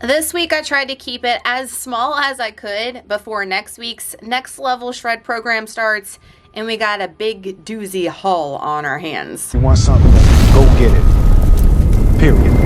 This week I tried to keep it as small as I could before next week's next level shred program starts, and we got a big doozy haul on our hands. You want something? Go get it. Period.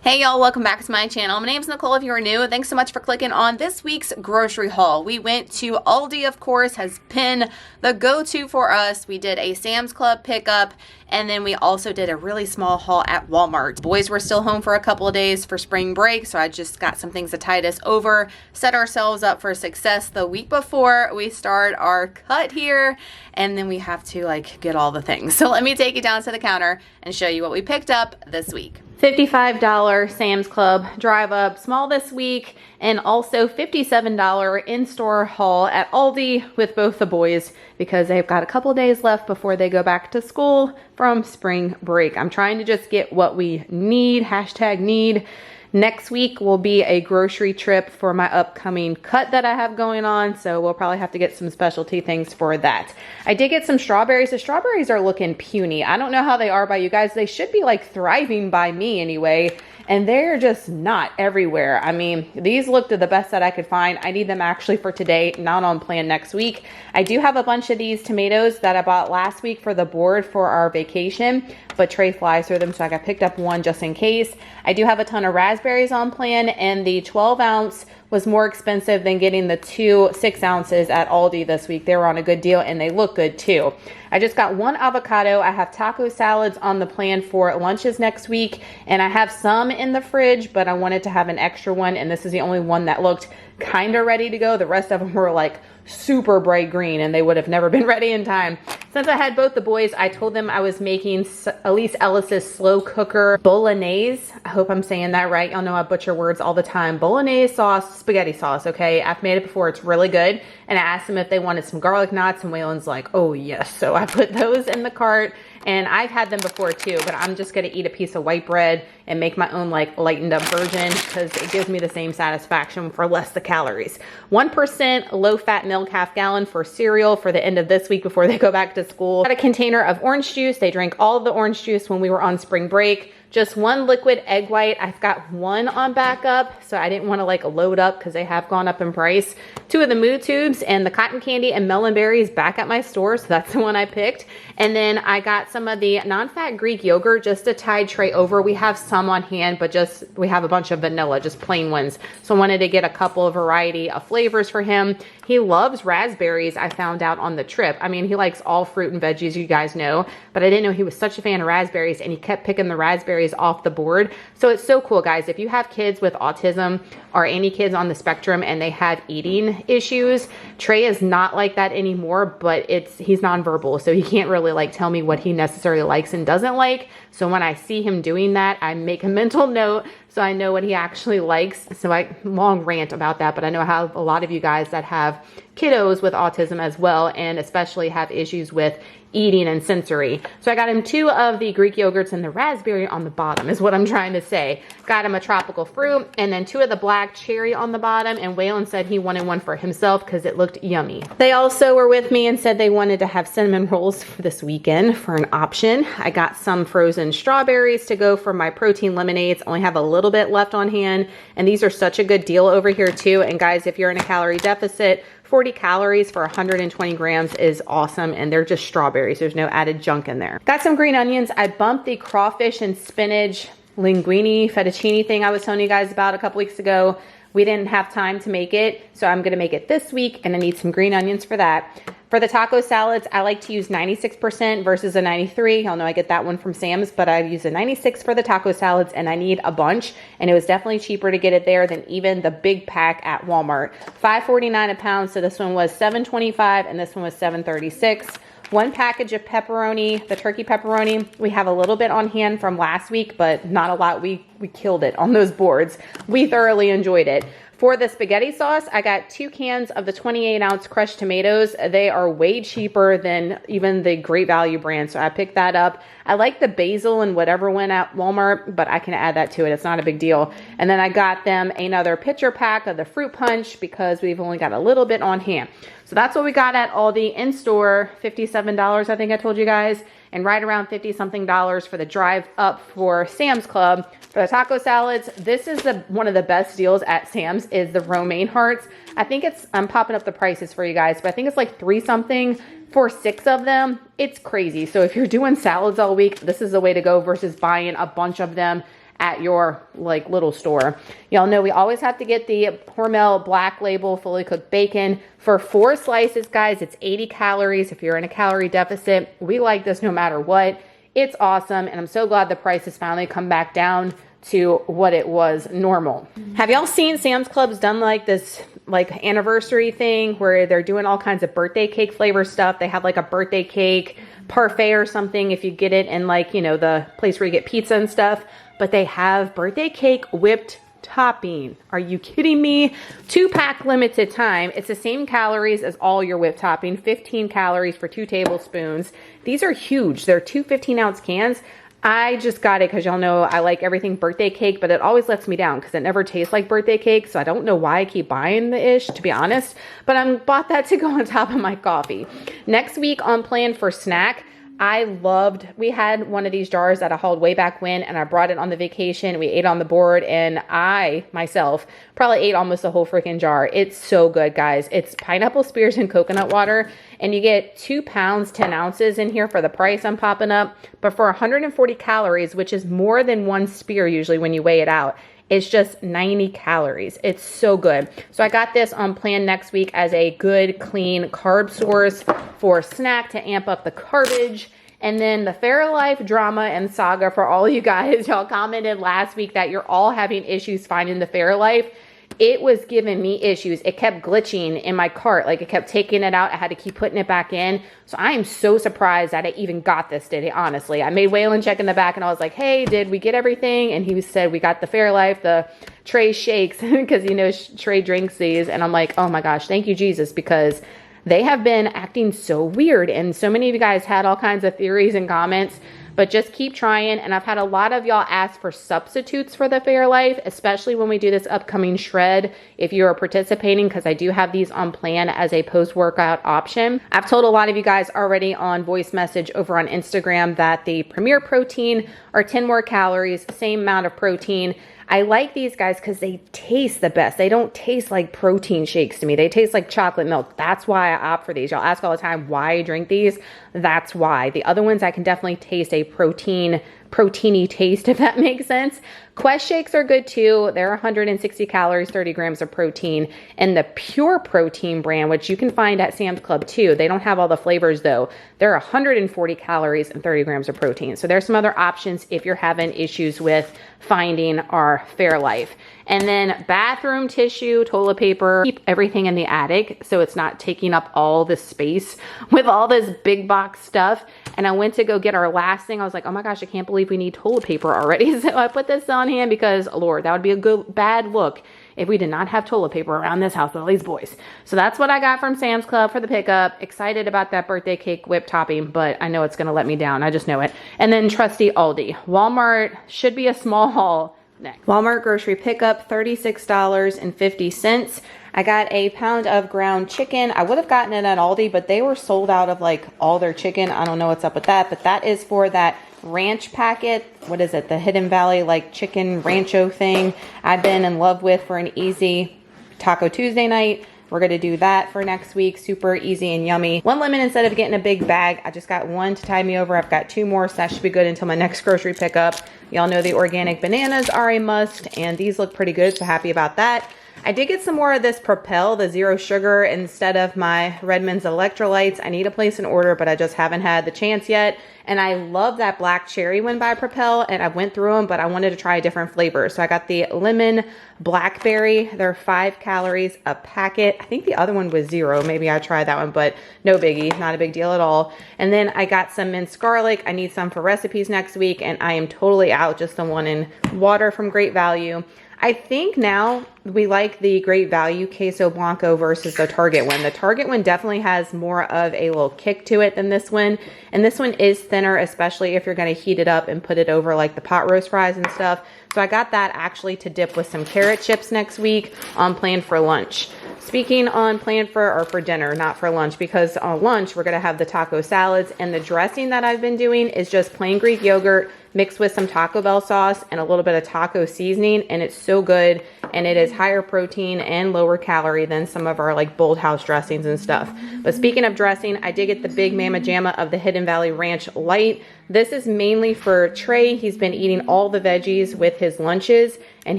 Hey y'all, welcome back to my channel. My name's Nicole if you are new. Thanks so much for clicking on this week's grocery haul. We went to Aldi, of course, has been the go-to for us. We did a Sam's Club pickup, and then we also did a really small haul at Walmart. Boys were still home for a couple of days for spring break, so I just got some things to tide us over, set ourselves up for success the week before we start our cut here, and then we have to get all the things. So let me take you down to the counter and show you what we picked up this week. $55 Sam's Club drive up small this week, and also $57 in-store haul at Aldi with both the boys because they've got a couple days left before they go back to school from spring break. I'm trying to just get what we need, hashtag need. Next week will be a grocery trip for my upcoming cut that I have going on, so we'll probably have to get some specialty things for that. I did get some strawberries. The strawberries are looking puny. I don't know how they are by you guys. They should be thriving by me anyway, and they're just not everywhere. I mean, these looked the best that I could find. I need them actually for today, not on plan next week. I do have a bunch of these tomatoes that I bought last week for the board for our vacation, but Trey flies through them, so I got picked up one just in case. I do have a ton of raspberries on plan, and the 12 ounce was more expensive than getting the 2 6 ounces at Aldi this week. They were on a good deal and they look good too. I just got one avocado. I have taco salads on the plan for lunches next week, and I have some in the fridge, but I wanted to have an extra one, and this is the only one that looked kind of ready to go. The rest of them were super bright green, and they would have never been ready in time. Since I had both the boys, I told them I was making Elise Ellis's slow cooker Bolognese. I hope I'm saying that right. Y'all know I butcher words all the time. Bolognese sauce, spaghetti sauce, okay? I've made it before. It's really good. And I asked them if they wanted some garlic knots, and Waylon's like, oh yes. So I put those in the cart, and I've had them before too, but I'm just gonna eat a piece of white bread and make my own lightened up version because it gives me the same satisfaction for less the calories. 1% low fat milk, half gallon for cereal for the end of this week before they go back to school. Got a container of orange juice. They drank all of the orange juice when we were on spring break. Just one liquid egg white. I've got one on backup, so I didn't want to load up because they have gone up in price. 2 of the Moo Tubes and the cotton candy and melon berries back at my store, so that's the one I picked. And then I got some of the non-fat Greek yogurt just to tide Trey over. We have some on hand, but we have a bunch of vanilla, just plain ones. So I wanted to get a couple of variety of flavors for him. He loves raspberries, I found out on the trip. I mean, he likes all fruit and veggies, you guys know, but I didn't know he was such a fan of raspberries, and he kept picking the raspberries off the board. So it's so cool, guys. If you have kids with autism or any kids on the spectrum and they have eating issues, Trey is not like that anymore, but he's nonverbal, so he can't really tell me what he necessarily likes and doesn't like. So when I see him doing that, I make a mental note so I know what he actually likes. So long rant about that, but I know how a lot of you guys that have kiddos with autism as well, and especially have issues with eating and sensory. So I got him 2 of the Greek yogurts and the raspberry on the bottom is what I'm trying to say. Got him a tropical fruit and then 2 of the black cherry on the bottom, and Waylon said he wanted one for himself because it looked yummy. They also were with me and said they wanted to have cinnamon rolls for this weekend for an option. I got some frozen strawberries to go for my protein lemonades. Only have a little bit left on hand, and these are such a good deal over here too. And guys, if you're in a calorie deficit, 40 calories for 120 grams is awesome, and they're just strawberries. There's no added junk in there. Got some green onions. I bumped the crawfish and spinach linguine fettuccine thing I was telling you guys about a couple weeks ago. We didn't have time to make it, so I'm gonna make it this week, and I need some green onions for that. For the taco salads, I like to use 96% versus a 93. Y'all know I get that one from Sam's, but I use a 96 for the taco salads, and I need a bunch, and it was definitely cheaper to get it there than even the big pack at Walmart. $5.49 a pound, so this one was $7.25, and this one was $7.36. 1 package of pepperoni, the turkey pepperoni. We have a little bit on hand from last week, but not a lot. We killed it on those boards. We thoroughly enjoyed it. For the spaghetti sauce, I got 2 cans of the 28 ounce crushed tomatoes. They are way cheaper than even the Great Value brand, so I picked that up. I like the basil and whatever went at Walmart, but I can add that to it. It's not a big deal. And then I got them another pitcher pack of the fruit punch because we've only got a little bit on hand. So that's what we got at Aldi in store, $57, I think I told you guys. and right around 50 something dollars for the drive up for Sam's Club. For the taco salads, this is one of the best deals at Sam's is the romaine hearts. I think I'm popping up the prices for you guys, but I think it's like 3 something for 6 of them. It's crazy. So if you're doing salads all week, this is the way to go versus buying a bunch of them at your like little store. Y'all know we always have to get the Hormel Black Label fully cooked bacon. For 4 slices, guys, it's 80 calories. If you're in a calorie deficit, we like this no matter what. It's awesome, and I'm so glad the price has finally come back down to what it was normal. Have y'all seen Sam's Club's done like this like anniversary thing where they're doing all kinds of birthday cake flavor stuff? They have like a birthday cake parfait or something if you get it in like, you know, the place where you get pizza and stuff, but they have birthday cake whipped topping. Are you kidding me? 2-pack limited time. It's the same calories as all your whipped topping, 15 calories for 2 tablespoons. These are huge. They're 2 15-ounce cans. I just got it because y'all know I like everything birthday cake, but it always lets me down because it never tastes like birthday cake. So I don't know why I keep buying the ish, to be honest, but I bought that to go on top of my coffee. Next week on plan for snack, we had one of these jars that I hauled way back when, and I brought it on the vacation. We ate on the board, and I, myself, probably ate almost the whole freaking jar. It's so good, guys. It's pineapple spears and coconut water, and you get 2 pounds, 10 ounces in here for the price I'm popping up. But for 140 calories, which is more than 1 spear usually when you weigh it out, it's just 90 calories. It's so good. So I got this on plan next week as a good, clean carb source for snack to amp up the carbage. And then the Fairlife drama and saga for all you guys. Y'all commented last week that you're all having issues finding the Fairlife. It was giving me issues. It kept glitching in my cart. Like it kept taking it out. I had to keep putting it back in. So I am so surprised that I even got this today, honestly. I made Waylon check in the back and I was like, hey, did we get everything? And he said, we got the Fairlife, the Trey shakes, because you know, Trey drinks these. And I'm like, oh my gosh, thank you, Jesus, because they have been acting so weird. And so many of you guys had all kinds of theories and comments, but just keep trying. And I've had a lot of y'all ask for substitutes for the Fairlife, especially when we do this upcoming shred, if you are participating, because I do have these on plan as a post-workout option. I've told a lot of you guys already on voice message over on Instagram that the Premier Protein are 10 more calories, same amount of protein. I like these guys because they taste the best. They don't taste like protein shakes to me. They taste like chocolate milk. That's why I opt for these. Y'all ask all the time why I drink these. That's why. The other ones I can definitely taste a proteiny taste, if that makes sense. Quest shakes are good too. They're 160 calories, 30 grams of protein. And the Pure Protein brand, which you can find at Sam's Club too. They don't have all the flavors though. They're 140 calories and 30 grams of protein. So there's some other options if you're having issues with finding our Fairlife. And then bathroom tissue, toilet paper, keep everything in the attic so it's not taking up all the space with all this big box stuff. And I went to go get our last thing. I was like, oh my gosh, I can't believe we need toilet paper already. So I put this on hand because, Lord, that would be a bad look if we did not have toilet paper around this house with all these boys. So that's what I got from Sam's Club for the pickup. Excited about that birthday cake whip topping, but I know it's gonna let me down. I just know it. And then trusty Aldi. Walmart should be a small haul next. Walmart grocery pickup, $36.50. I got a pound of ground chicken. I would have gotten it at Aldi, but they were sold out of like all their chicken. I don't know what's up with that, but that is for that ranch packet. What is it? The Hidden Valley like chicken rancho thing I've been in love with for an easy Taco Tuesday night. We're going to do that for next week. Super easy and yummy. 1 lemon instead of getting a big bag. I just got 1 to tide me over. I've got 2 more, so that should be good until my next grocery pickup. Y'all know the organic bananas are a must, and these look pretty good, so happy about that. I did get some more of this Propel, the zero sugar, instead of my Redmond's electrolytes. I need to place an order, but I just haven't had the chance yet. And I love that black cherry one by Propel, and I went through them, but I wanted to try a different flavor. So I got the lemon blackberry. They're 5 calories a packet. I think the other one was 0. Maybe I tried that one, but no biggie, not a big deal at all. And then I got some minced garlic. I need some for recipes next week, and I am totally out. Just the one in water from Great Value. I think now we like the Great Value Queso Blanco versus the Target one. The Target one definitely has more of a little kick to it than this one. And this one is thinner, especially if you're going to heat it up and put it over like the pot roast fries and stuff. So I got that actually to dip with some carrot chips next week on plan for lunch. Speaking on plan for dinner, not for lunch, because on lunch we're going to have the taco salads, and the dressing that I've been doing is just plain Greek yogurt mixed with some Taco Bell sauce and a little bit of taco seasoning, and it's so good, and it is higher protein and lower calorie than some of our like Bold House dressings and stuff. But speaking of dressing, I did get the Big Mama Jamma of the Hidden Valley Ranch Light. This is mainly for Trey. He's been eating all the veggies with his lunches, and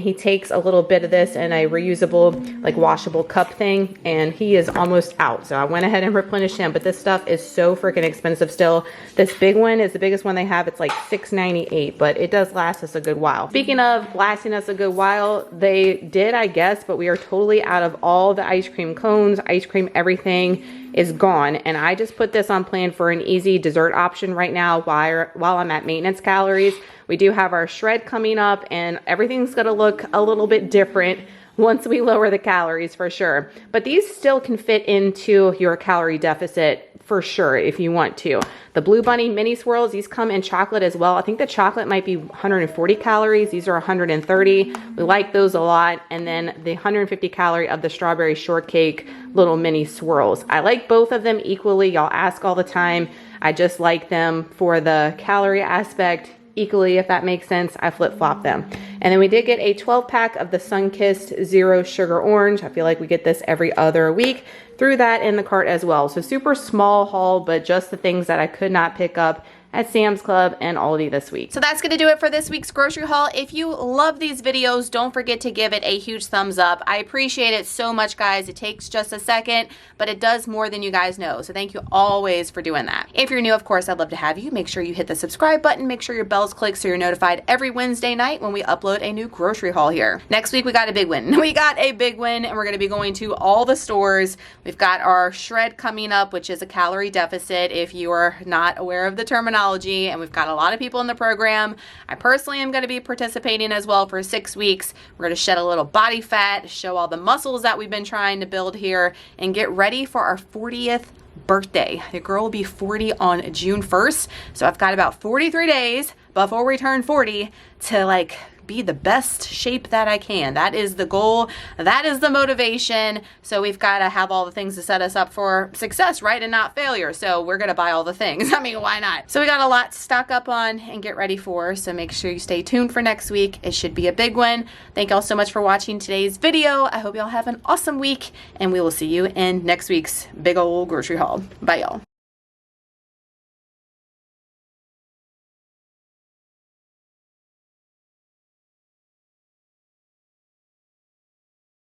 he takes a little bit of this in a reusable, like washable cup thing, and he is almost out. So I went ahead and replenished him, but this stuff is so freaking expensive still. This big one is the biggest one they have. It's like $6.98, but it does last us a good while. Speaking of lasting us a good while, they did, I guess, but we are totally out of all the ice cream cones, ice cream, everything is gone. And I just put this on plan for an easy dessert option right now while I'm at maintenance calories. We do have our shred coming up, and everything's gonna look a little bit different once we lower the calories for sure. But these still can fit into your calorie deficit for sure if you want to. The Blue Bunny mini swirls, these come in chocolate as well. I think the chocolate might be 140 calories. These are 130. We like those a lot. And then the 150 calorie of the strawberry shortcake little mini swirls. I like both of them equally. Y'all ask all the time. I just like them for the calorie aspect equally, if that makes sense. I flip-flop them. And then we did get a 12-pack of the Sunkissed Zero Sugar Orange. I feel like we get this every other week. Threw that in the cart as well. So super small haul, but just the things that I could not pick up at Sam's Club and Aldi this week. So that's going to do it for this week's grocery haul. If you love these videos, don't forget to give it a huge thumbs up. I appreciate it so much, guys. It takes just a second, but it does more than you guys know. So thank you always for doing that. If you're new, of course, I'd love to have you. Make sure you hit the subscribe button. Make sure your bell's clicked so you're notified every Wednesday night when we upload a new grocery haul here. Next week, we got a big win. We got a big win, and we're going to be going to all the stores. We've got our shred coming up, which is a calorie deficit if you are not aware of the terminology. And we've got a lot of people in the program. I personally am going to be participating as well for 6 weeks. We're going to shed a little body fat, show all the muscles that we've been trying to build here, and get ready for our 40th birthday. The girl will be 40 on June 1st. So I've got about 43 days before we turn 40 to like be the best shape that I can. That is the goal. That is the motivation. So we've got to have all the things to set us up for success, right? And not failure. So we're going to buy all the things. I mean, why not? So we got a lot to stock up on and get ready for. So make sure you stay tuned for next week. It should be a big one. Thank y'all so much for watching today's video. I hope y'all have an awesome week, and we will see you in next week's big old grocery haul. Bye, y'all.